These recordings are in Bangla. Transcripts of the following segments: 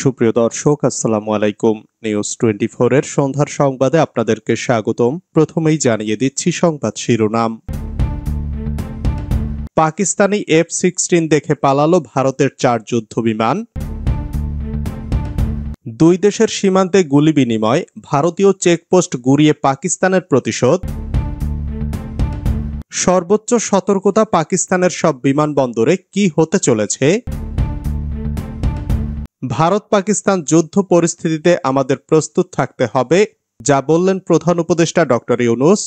সুপ্রিয় দর্শক, আসসালামু আলাইকুম। নিউজ 24 এর সন্ধ্যার সংবাদে আপনাদেরকে স্বাগতম। প্রথমেই জানিয়ে দিচ্ছি সংবাদ শিরোনাম। পাকিস্তানি F-16 দেখে পালালো ভারতের 4 যুদ্ধ বিমান। দুই দেশের সীমান্তে গুলি বিনিময়, ভারতীয় চেকপোস্ট গুড়িয়ে পাকিস্তানের প্রতিশোধ। সর্বোচ্চ সতর্কতা, পাকিস্তানের সব বিমানবন্দরে কি হতে চলেছে। ভারত পাকিস্তান যুদ্ধ পরিস্থিতিতে আমাদের প্রস্তুত থাকতে হবে, যা বললেন প্রধান উপদেষ্টা ডক্টর ইউনূস।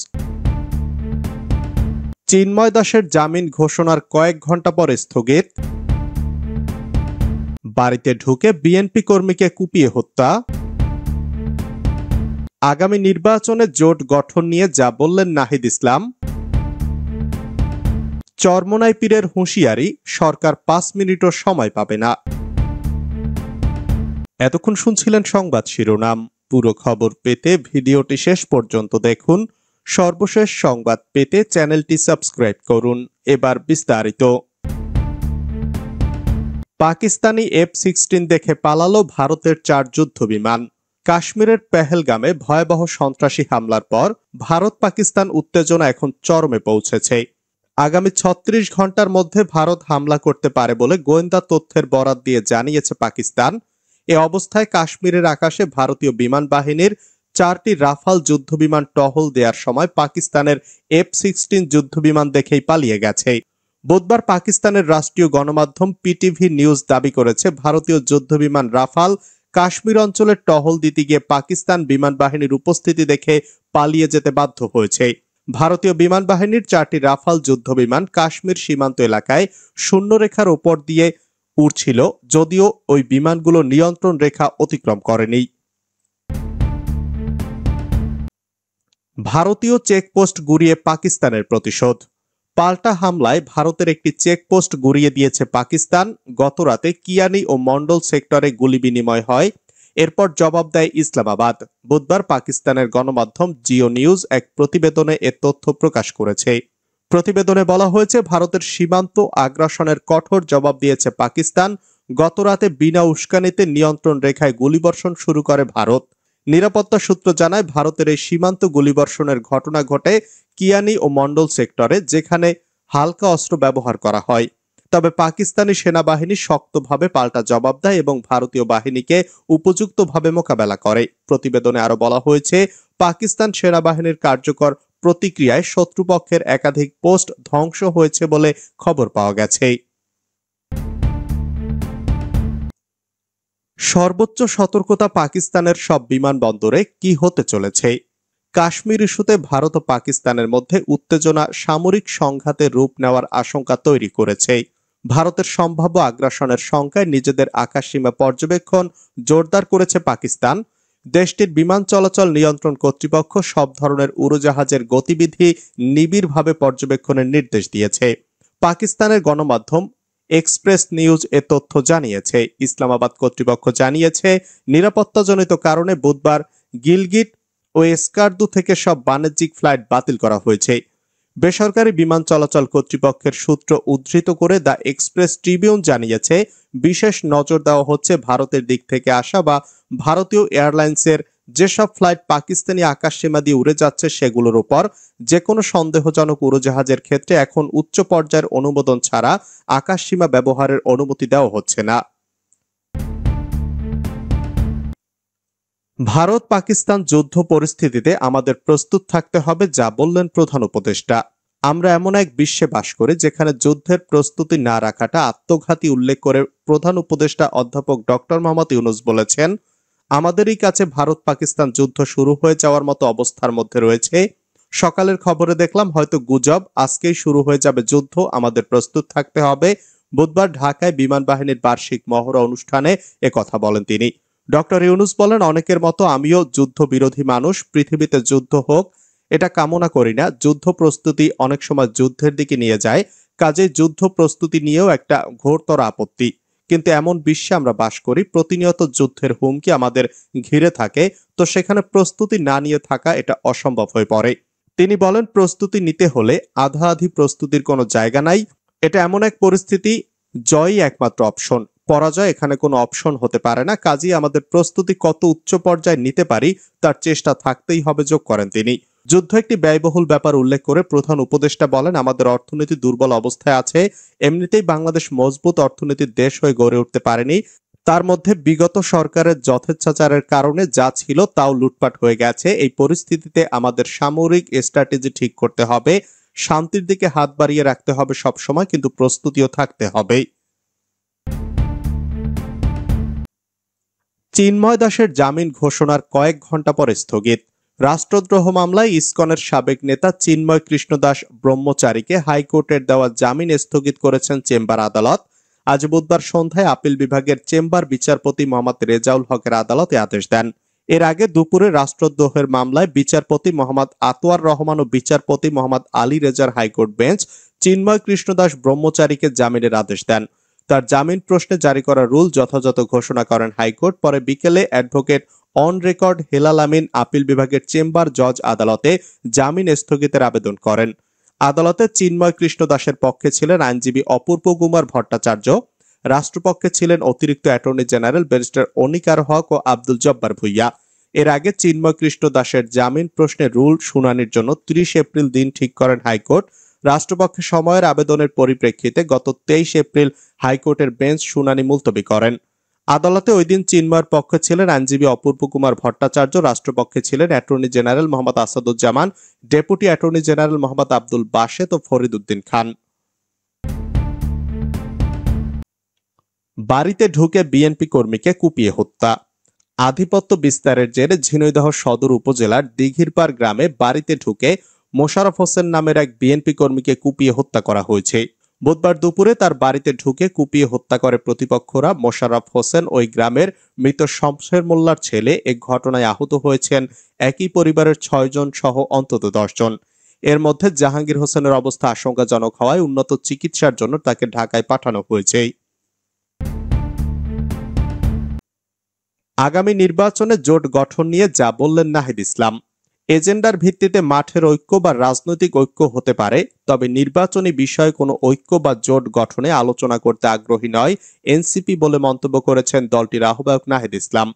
চিন্ময় দাসের জামিন ঘোষণার কয়েক ঘন্টা পর স্থগিত। বাড়িতে ঢুকে বিএনপি কর্মীকে কুপিয়ে হত্যা। আগামী নির্বাচনে জোট গঠন নিয়ে যা বললেন নাহিদ ইসলাম। চরমোনাই পীরের হুঁশিয়ারি, সরকার 5 মিনিটও সময় পাবে না। এতক্ষণ শুনছিলেন সংবাদ শিরোনাম। পুরো খবর পেতে ভিডিওটি শেষ পর্যন্ত দেখুন। সর্বশেষ সংবাদ পেতে চ্যানেলটি সাবস্ক্রাইব করুন। এবার বিস্তারিত। পাকিস্তানি F-16 দেখে পালালো ভারতের 4 যুদ্ধ বিমান। কাশ্মীরের পেহেলগামে ভয়াবহ সন্ত্রাসী হামলার পর ভারত পাকিস্তান উত্তেজনা এখন চরমে পৌঁছেছে। আগামী 36 ঘন্টার মধ্যে ভারত হামলা করতে পারে বলে গোয়েন্দা তথ্যের বরাত দিয়ে জানিয়েছে পাকিস্তান। এ অবস্থায় কাশ্মীরের আকাশে ভারতীয় বিমান বাহিনীর 4টি রাফাল যুদ্ধবিমান টহল দেওয়ার সময় পাকিস্তানের F-16 যুদ্ধবিমান দেখেই পালিয়ে গেছে। বুধবার পাকিস্তানের রাষ্ট্রীয় গণমাধ্যম পিটিভি নিউজ দাবি করেছে, ভারতীয় যুদ্ধবিমান রাফাল কাশ্মীর অঞ্চলে টহল দিতে গিয়ে পাকিস্তান বিমান বাহিনীর উপস্থিতি দেখে পালিয়ে যেতে বাধ্য হয়েছে। ভারতীয় বিমান বাহিনীর 4টি রাফাল যুদ্ধবিমান কাশ্মীর সীমান্ত এলাকায় শূন্যরেখার ওপর দিয়ে উড়ছিল, যদিও ওই বিমানগুলো নিয়ন্ত্রণ রেখা অতিক্রম করেনি। ভারতীয় চেকপোস্ট গুড়িয়ে পাকিস্তানের প্রতিশোধ। পাল্টা হামলায় ভারতের একটি চেকপোস্ট গুড়িয়ে দিয়েছে পাকিস্তান। গতরাতে কিয়ানি ও মন্ডল সেক্টরে গুলি বিনিময় হয়, এরপর জবাব দেয় ইসলামাবাদ। বুধবার পাকিস্তানের গণমাধ্যম জিও নিউজ এক প্রতিবেদনে এ তথ্য প্রকাশ করেছে। প্রতিবেদনে বলা হয়েছে, ভারতের সীমান্ত আগ্রাসনের কঠোর জবাব দিয়েছে পাকিস্তান। গতরাতে বিনা উস্কানিতে নিয়ন্ত্রণ রেখায় গুলিবর্ষণ শুরু করে ভারত। নিরাপত্তা সূত্র জানায়, ভারতের এই সীমান্ত গুলিবর্ষণের ঘটনা ঘটে কিয়ানি ও মন্ডল সেক্টরে, যেখানে হালকা অস্ত্র ব্যবহার করা হয়। তবে পাকিস্তানি সেনাবাহিনী শক্তভাবে পাল্টা জবাব দেয় এবং ভারতীয় বাহিনীকে উপযুক্তভাবে মোকাবেলা করে। প্রতিবেদনে আরো বলা হয়েছে, পাকিস্তান সেনাবাহিনীর কার্যকর প্রতিক্রিয়ায় শত্রুপক্ষের একাধিক পোস্ট ধ্বংস হয়েছে বলে খবর পাওয়া গেছে। সর্বোচ্চ সতর্কতা, পাকিস্তানের সব বিমানবন্দরে কি হতে চলেছে। কাশ্মীর ইস্যুতে ভারত ও পাকিস্তানের মধ্যে উত্তেজনা সামরিক সংঘাতের রূপ নেওয়ার আশঙ্কা তৈরি করেছে। ভারতের সম্ভাব্য আগ্রাসনের শঙ্কায় নিজেদের আকাশসীমা পর্যবেক্ষণ জোরদার করেছে পাকিস্তান। দেশটির বিমান চলাচল নিয়ন্ত্রণ কর্তৃপক্ষ সব ধরনের উড়োজাহাজের গতিবিধি নিবিড়ভাবে পর্যবেক্ষণের নির্দেশ দিয়েছে। পাকিস্তানের গণমাধ্যম এক্সপ্রেস নিউজ এ তথ্য জানিয়েছে। ইসলামাবাদ কর্তৃপক্ষ জানিয়েছে, নিরাপত্তাজনিত কারণে বুধবার গিলগিট ও স্কার্দু থেকে সব বাণিজ্যিক ফ্লাইট বাতিল করা হয়েছে। বেসরকারি বিমান চলাচল কর্তৃপক্ষের সূত্র উদ্ধৃত করে দ্য এক্সপ্রেস ট্রিবিউন জানিয়েছে, বিশেষ নজর দেওয়া হচ্ছে ভারতের দিক থেকে আসা বা ভারতীয় এয়ারলাইন্সের যেসব ফ্লাইট পাকিস্তানি আকাশসীমা দিয়ে উড়ে যাচ্ছে সেগুলোর উপর। যে কোনো সন্দেহজনক উড়োজাহাজের ক্ষেত্রে এখন উচ্চ পর্যায়ের অনুমোদন ছাড়া আকাশসীমা ব্যবহারের অনুমতি দেওয়া হচ্ছে না। ভারত পাকিস্তান যুদ্ধ পরিস্থিতিতে আমাদের প্রস্তুত থাকতে হবে, যা বললেন প্রধান উপদেষ্টা। আমরা এমন এক বিশ্বে বাস করি যেখানে যুদ্ধের প্রস্তুতি না রাখাটা আত্মঘাতী উল্লেখ করে প্রধান উপদেষ্টা অধ্যাপক ডক্টর মোহাম্মদ ইউনূস বলেছেন, আমাদেরই কাছে ভারত পাকিস্তান যুদ্ধ শুরু হয়ে যাওয়ার মতো অবস্থার মধ্যে রয়েছে। সকালের খবরে দেখলাম হয়তো গুজব, আজকেই শুরু হয়ে যাবে যুদ্ধ, আমাদের প্রস্তুত থাকতে হবে। বুধবার ঢাকায় বিমান বাহিনীর বার্ষিক মহড়া অনুষ্ঠানে একথা বলেন তিনি। ডক্টর ইউনূস বলেন, অনেকের মতো আমিও যুদ্ধ বিরোধী মানুষ। পৃথিবীতে যুদ্ধ হোক এটা কামনা করি না। যুদ্ধ প্রস্তুতি অনেক সময় যুদ্ধের দিকে নিয়ে যায়, কাজেই যুদ্ধ প্রস্তুতি নিয়েও একটা ঘোরতর আপত্তি। কিন্তু এমন বিশ্বে আমরা বাস করি, প্রতিনিয়ত যুদ্ধের হুমকি আমাদের ঘিরে থাকে, তো সেখানে প্রস্তুতি না নিয়ে থাকা এটা অসম্ভব হয়ে পড়ে। তিনি বলেন, প্রস্তুতি নিতে হলে আধা আধি প্রস্তুতির কোনো জায়গা নাই। এটা এমন এক পরিস্থিতি, জয়ই একমাত্র অপশন। পরাজয় এখানে কোনো অপশন হতে পারে না, কাজেই আমাদের প্রস্তুতি কত উচ্চ পর্যায়ে নিতে পারি তার চেষ্টা থাকতেই হবে, যোগ করেন তিনি। যুদ্ধ একটি ব্যয়বহুল ব্যাপার উল্লেখ করে প্রধান উপদেষ্টা বলেন, আমাদের অর্থনীতি দুর্বল অবস্থায় আছে। এমনিতেই বাংলাদেশ মজবুত অর্থনীতির দেশ হয়ে গড়ে উঠতে পারেনি। তার মধ্যে বিগত সরকারের যথেচ্ছাচারের কারণে যা ছিল তাও লুটপাট হয়ে গেছে। এই পরিস্থিতিতে আমাদের সামরিক স্ট্র্যাটেজি ঠিক করতে হবে, শান্তির দিকে হাত বাড়িয়ে রাখতে হবে সবসময়, কিন্তু প্রস্তুতিও থাকতে হবে। চিন্ময় দাসের জামিন ঘোষণার কয়েক ঘন্টা পরে স্থগিত। রাষ্ট্রদ্রোহ মামলায় ইসকনের সাবেক নেতা চিন্ময় কৃষ্ণ দাস ব্রহ্মচারীকে হাইকোর্টের দেওয়া জামিন স্থগিত করেছেন চেম্বার আদালত। আজ বুধবার সন্ধ্যায় আপিল বিভাগের চেম্বার বিচারপতি মোহাম্মদ রেজাউল হকের আদালত এ আদেশ দেন। এর আগে দুপুরে রাষ্ট্রদ্রোহের মামলায় বিচারপতি মোহাম্মদ আতোয়ার রহমান ও বিচারপতি মোহাম্মদ আলী রেজার হাইকোর্ট বেঞ্চ চিন্ময় কৃষ্ণ দাস ব্রহ্মচারীকে জামিনের আদেশ দেন। তার জামিন প্রশ্নে জারি করা রুল যথাযথ ঘোষণা করেন হাইকোর্ট। পরে বিকেলে advocate on record Helal Amin appeal বিভাগের চেম্বার জজ আদালতে জামিন স্থগিতের আবেদন করেন। আদালতে চিন্ময় কৃষ্ণ দাসের পক্ষে ছিলেন আইনজীবী অপূর্ব কুমার ভট্টাচার্য, রাষ্ট্রপক্ষে ছিলেন অতিরিক্ত অ্যাটর্নি জেনারেল ব্যারিস্টার অনিকার হক ও আব্দুল জব্বার ভুইয়া। এর আগে চিন্ময় কৃষ্ণ দাসের জামিন প্রশ্নে রুল শুনানির জন্য 30 এপ্রিল দিন ঠিক করেন হাইকোর্ট। রাষ্ট্রপক্ষে সময়ের আবেদনের পরিপ্রেক্ষিতে গত 23 এপ্রিল হাইকোর্টের বেঞ্চ শুনানি মুলতবি করেন। আদালতে ওই দিন চিন্ময়ের পক্ষে ছিলেন আইনজীবী অপূর্ব কুমার ভট্টাচার্য, রাষ্ট্রপক্ষে ছিলেন attorney general Mohammad Asaduzzaman, deputy attorney general Mohammad Abdul Baset ও ফরিদ উদ্দিন খান। বাড়িতে ঢুকে বিএনপি কর্মীকে কুপিয়ে হত্যা। আধিপত্য বিস্তারের জেরে ঝিনাইদহ সদর উপজেলার দিঘিরপাড় গ্রামে বাড়িতে ঢুকে মোশাররফ হোসেন নামের এক বিএনপি কর্মীকে কুপিয়ে হত্যা করা হয়েছে। বুধবার দুপুরে তার বাড়িতে ঢুকে কুপিয়ে হত্যা করে প্রতিপক্ষরা। মোশাররফ হোসেন ওই গ্রামের মৃত শমশের মোল্লার ছেলে। এ ঘটনায় আহত হয়েছেন একই পরিবারের 6 জন সহ অন্তত 10 জন। এর মধ্যে জাহাঙ্গীর হোসেনের অবস্থা আশঙ্কাজনক হওয়ায় উন্নত চিকিৎসার জন্য তাকে ঢাকায় পাঠানো হয়েছে। আগামী নির্বাচনে জোট গঠন নিয়ে যা বললেন নাহিদ ইসলাম, এজেন্ডার ভিত্তিতে মাঠের ঐক্য বা রাজনৈতিক ঐক্য হতে পারে, তবে নির্বাচনী বিষয়ে কোনো ঐক্য বা জোট গঠনে আলোচনা করতে আগ্রহী নয় এনসিপি বলে মন্তব্য করেছেন দলটির আহ্বায়ক নাহিদ ইসলাম।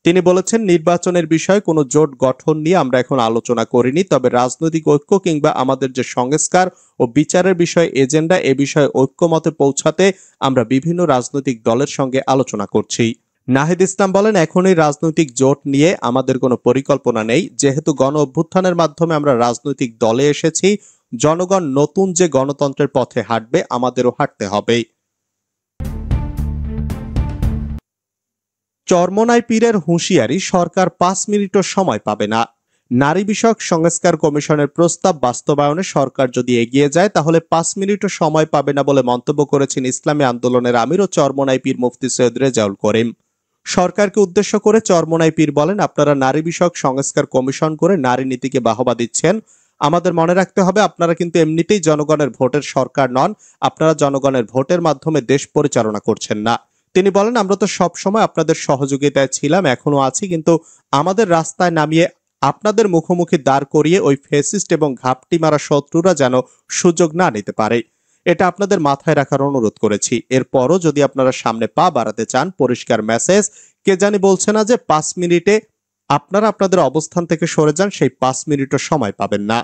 তিনি বলেছেন, নির্বাচনের বিষয়ে কোনো জোট গঠন নিয়ে আমরা এখন আলোচনা করিনি, তবে রাজনৈতিক ঐক্য কিংবা আমাদের যে সংস্কার ও বিচারের বিষয়ে এজেন্ডা, এ বিষয়ে ঐক্যমতে পৌঁছাতে আমরা বিভিন্ন রাজনৈতিক দলের সঙ্গে আলোচনা করছি। নাহিদ ইসলাম বলেন, এখনই রাজনৈতিক জোট নিয়ে আমাদের কোনো পরিকল্পনা নেই, যেহেতু গণ অভ্যুত্থানের মাধ্যমে আমরা রাজনৈতিক দলে এসেছি। জনগণ নতুন যে গণতন্ত্রের পথে হাঁটবে, আমাদেরও হাঁটতে হবে। চরমোনাই পীরের হুঁশিয়ারি, সরকার 5 মিনিটও সময় পাবে না। নারী বিষয়ক সংস্কার কমিশনের প্রস্তাব বাস্তবায়নে সরকার যদি এগিয়ে যায় তাহলে 5 মিনিটও সময় পাবে না বলে মন্তব্য করেছেন ইসলামী আন্দোলনের আমির ও চরমোনাই পীর মুফতি সৈয়দ রেজাউল করিম। সরকারকে উদ্দেশ্য করে চরমোনাই পীর বলেন, আপনারা নারী বিষয়ক সংস্কার কমিশন করে নারী নীতিকে বাহবা দিচ্ছেন। আমাদের মনে রাখতে হবে, আপনারা কিন্তু এমনিতেই জনগণের ভোটের সরকার নন, আপনারা জনগণের ভোটের মাধ্যমে দেশ পরিচালনা করছেন না। তিনি বলেন, আমরা তো সব সময় আপনাদের সহযোগিতায় ছিলাম, এখনো আছি, কিন্তু আমাদের রাস্তায় নামিয়ে আপনাদের মুখোমুখি দাঁড় করিয়ে ওই ফ্যাসিস্ট এবং ঘাপটি মারা শত্রুরা যেন সুযোগ না নিতে পারে, এটা আপনাদের মাথায় রাখার অনুরোধ করেছি। এরপরও যদি আপনারা সামনে পা বাড়াতে চান, পরিষ্কার মেসেজ, কে জানি বলছে না যে 5 মিনিটে আপনারা আপনাদের অবস্থান থেকে সরে যান, সেই 5 মিনিটও সময় পাবেন না।